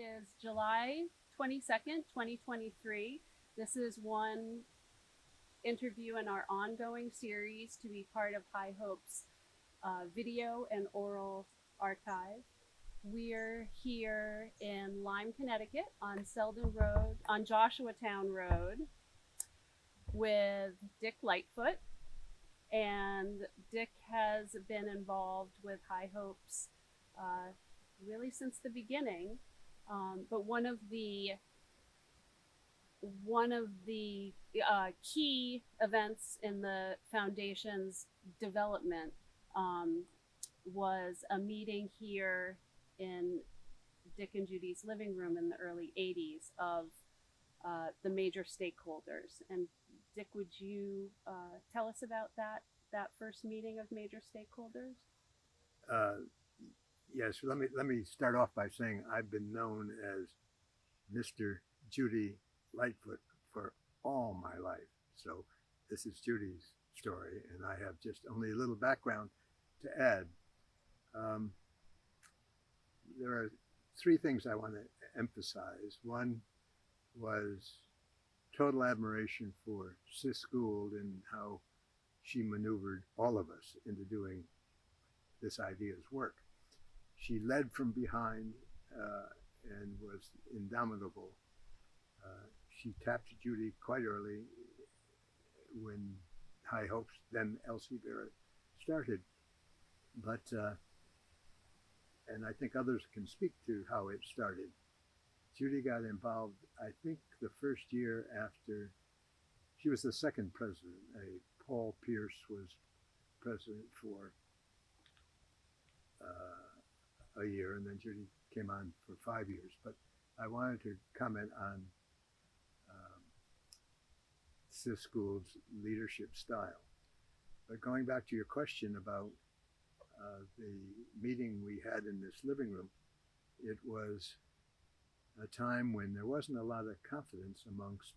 is July 22nd, 2023. This is one interview in our ongoing series to be part of High Hope's video and oral archive. We're here in Lyme, Connecticut on Selden Road, on Joshuatown Road, with Dick Lightfoot. And Dick has been involved with High Hopes really since the beginning. But one of the key events in the foundation's development was a meeting here in Dick and Judy's living room in the early 80s of the major stakeholders. And Dick, would you tell us about that first meeting of major stakeholders? Uh, yes, let me start off by saying I've been known as Mr. Judy Lightfoot for all my life. So this is Judy's story, and I have just only a little background to add. Um, there are three things I want to emphasize. One was total admiration for Sis Gould and how she maneuvered all of us into doing this idea's work. She led from behind and was indomitable. She tapped Judy quite early when High Hopes, then Elsie Barrett, started. But, and I think others can speak to how it started. Judy got involved, I think, the first year after she was the second president. Paul Pierce was president for a year, and then Judy came on for 5 years. But I wanted to comment on Sis Gould's leadership style. But going back to your question about the meeting we had in this living room, it was a time when there wasn't a lot of confidence amongst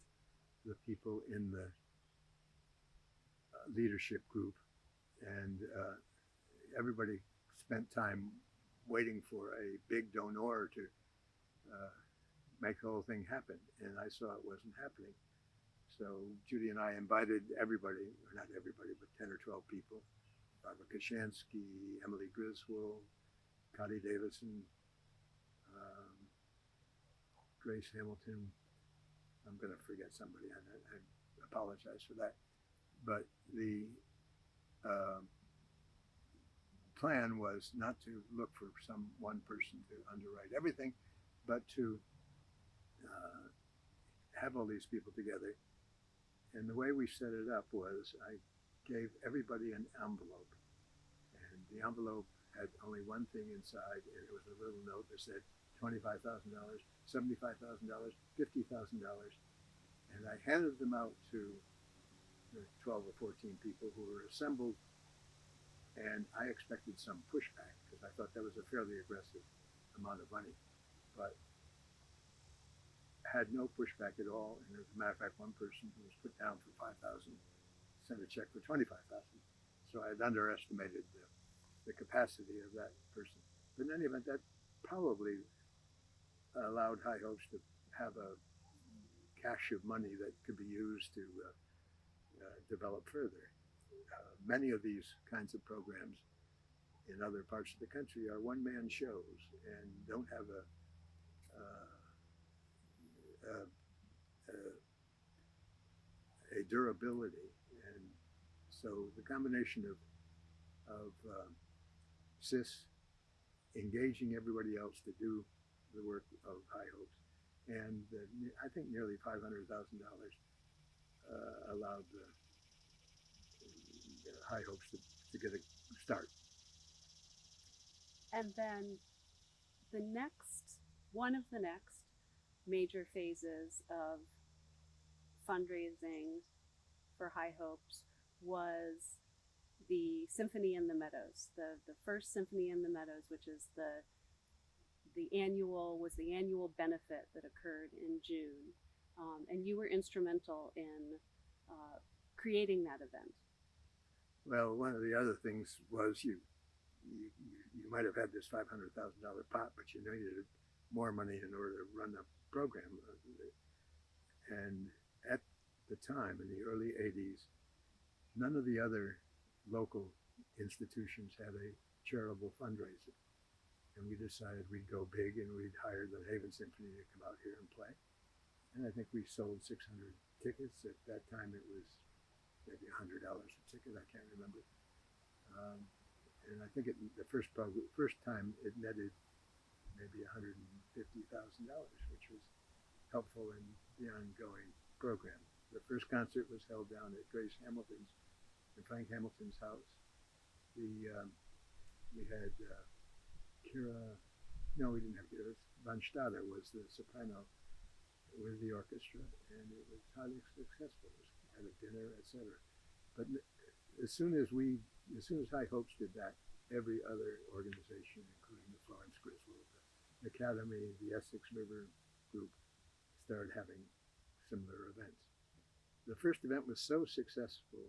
the people in the leadership group, and everybody spent time waiting for a big donor to make the whole thing happen, and I saw it wasn't happening. So Judy and I invited everybody, or not everybody, but 10 or 12 people: Barbara Kashansky, Emily Griswold, Connie Davison, Grace Hamilton. I'm going to forget somebody. I apologize for that. But the plan was not to look for some one person to underwrite everything, but to have all these people together. And the way we set it up was I gave everybody an envelope, and the envelope had only one thing inside, and it was a little note that said $25,000, $75,000, $50,000. And I handed them out to the 12 or 14 people who were assembled, and I expected some pushback because I thought that was a fairly aggressive amount of money, but had no pushback at all. And as a matter of fact, one person who was put down for $5,000 sent a check for $25,000. So I had underestimated the capacity of that person. But in any event, that probably allowed High Hopes to have a cache of money that could be used to develop further. Many of these kinds of programs in other parts of the country are one-man shows and don't have a durability. And so the combination of CIS engaging everybody else to do the work of High Hopes, and I think nearly $500,000 allowed the High Hopes to get a start. And then one of the next major phases of fundraising for High Hopes was the Symphony in the Meadows, the first Symphony in the Meadows, which is the annual benefit that occurred in June, and you were instrumental in creating that event. Well, one of the other things was you might have had this $500,000 pot, but you more money in order to run the program. And at the time, in the early 80s, none of the other local institutions had a charitable fundraiser. And we decided we'd go big and we'd hire the Haven Symphony to come out here and play. And I think we sold 600 tickets. At that time, it was maybe $100 a ticket. I can't remember. And I think the first time it netted maybe $150,000, which was helpful in the ongoing program. The first concert was held down at Grace Hamilton's, in Frank Hamilton's house. We had Kira. No, we didn't have Kira. Von Stade was the soprano with the orchestra, and it was highly successful. It had a dinner, etc. But as soon as High Hopes did that, every other organization, including the Florence Griswold, the Academy, the Essex River Group, started having similar events. The first event was so successful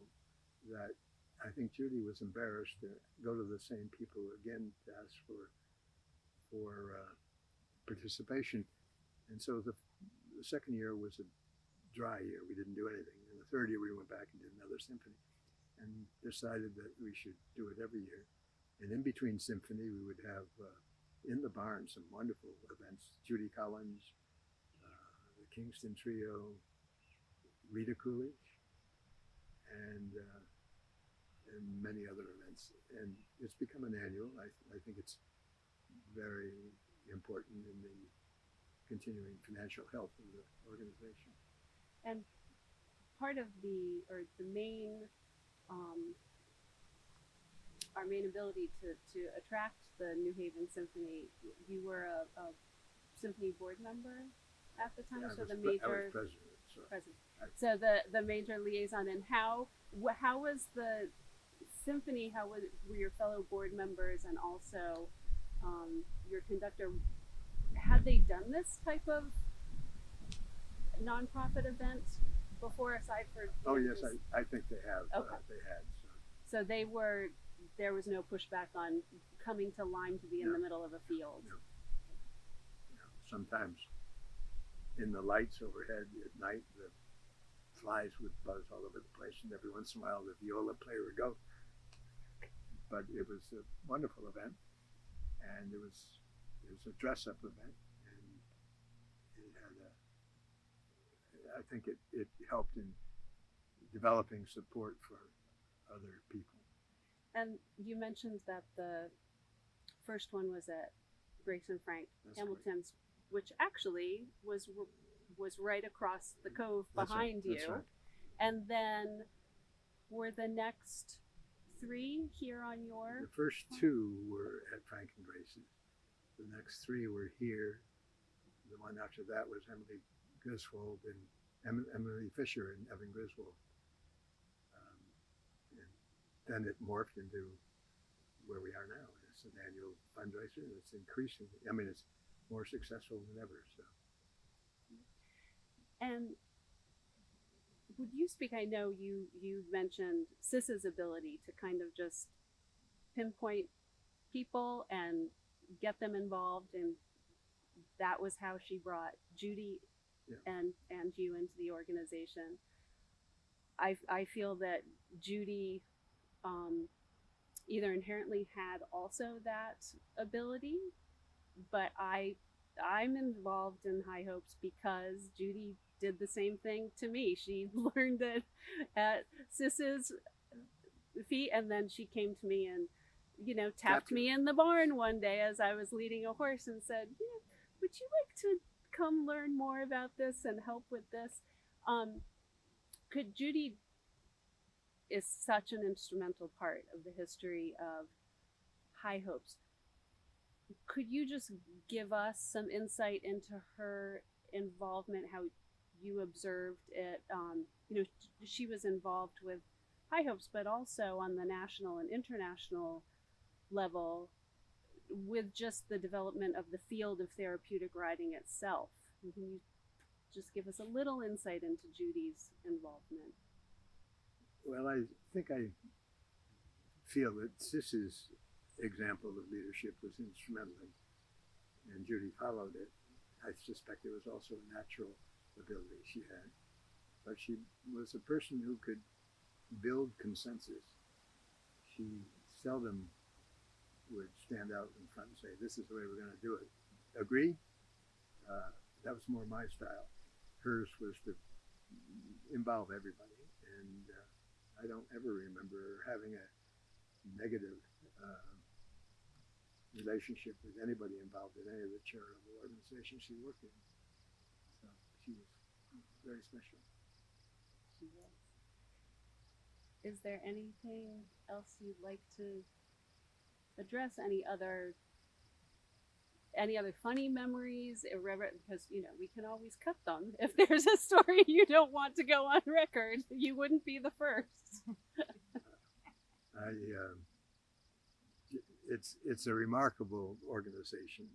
that I think Judy was embarrassed to go to the same people again to ask for participation. And so the second year was a dry year. We didn't do anything. And the third year we went back and did another symphony and decided that we should do it every year. And in between symphony, we would have in the barn some wonderful events. Judy Collins, the Kingston Trio, Rita Coolidge, and many other events. And it's become an annual. I think it's very important in the continuing financial health of the organization. And part of the main, our main ability to attract the New Haven Symphony, you were a symphony board member at the time, Yeah, so I was president. So the major liaison. And how was the symphony? How were your fellow board members and also your conductor? Had they done this type of nonprofit event before, aside for? Oh yes, I think they have. Okay. They had. So they were. There was no pushback on coming to Lyme to be in the middle of a field. No. Sometimes in the lights overhead at night, the flies would buzz all over the place, and every once in a while the viola player would go. But it was a wonderful event, and it was a dress-up event, and it had I think it helped in developing support for other people. And you mentioned that the first one was at Grace and Frank Hamilton's, which actually was right across the cove behind you. That's right. And then were the next three here on your? The first two were at Frank and Grace's. The next three were here. The one after that was Emily Griswold and Emily Fisher and Evan Griswold. And then it morphed into where we are now. It's an annual fundraiser, and it's increasing. I mean, it's more successful than ever. So. And would you speak? I know you mentioned Sis's ability to kind of just pinpoint people and get them involved, and that was how she brought Judy and you into the organization. I feel that Judy either inherently had also that ability, but I'm involved in High Hopes because Judy did the same thing to me. She learned it at Sis's feet, and then she came to me and tapped me in the barn one day as I was leading a horse and said, would you like to come learn more about this and help with this? Judy is such an instrumental part of the history of High Hopes. Could you just give us some insight into her involvement, how you observed it? She was involved with High Hopes, but also on the national and international level with just the development of the field of therapeutic riding itself. Can you just give us a little insight into Judy's involvement? Well, I think I feel that Sis's example of leadership was instrumental and Judy followed it. I suspect it was also a natural ability she had. But she was a person who could build consensus. She seldom would stand out in front and say, this is the way we're going to do it. Agree? That was more my style. Hers was to involve everybody. And I don't ever remember having a negative relationship with anybody involved in any of the charitable organizations she worked in. So she was very special. She was. Is there anything else you'd like to address? Any other funny memories, irreverent? Because we can always cut them. If there's a story you don't want to go on record, you wouldn't be the first. It's a remarkable organization.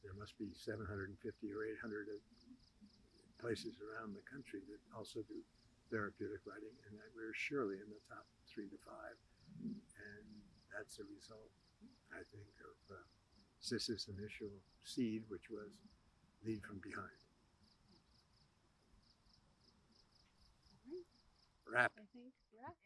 There must be 750 or 800 places around the country that also do therapeutic writing, and we're surely in the top 3 to 5. And that's a result, I think, of Sis's initial seed, which was lead from behind. All right. Wrap. I think wrap.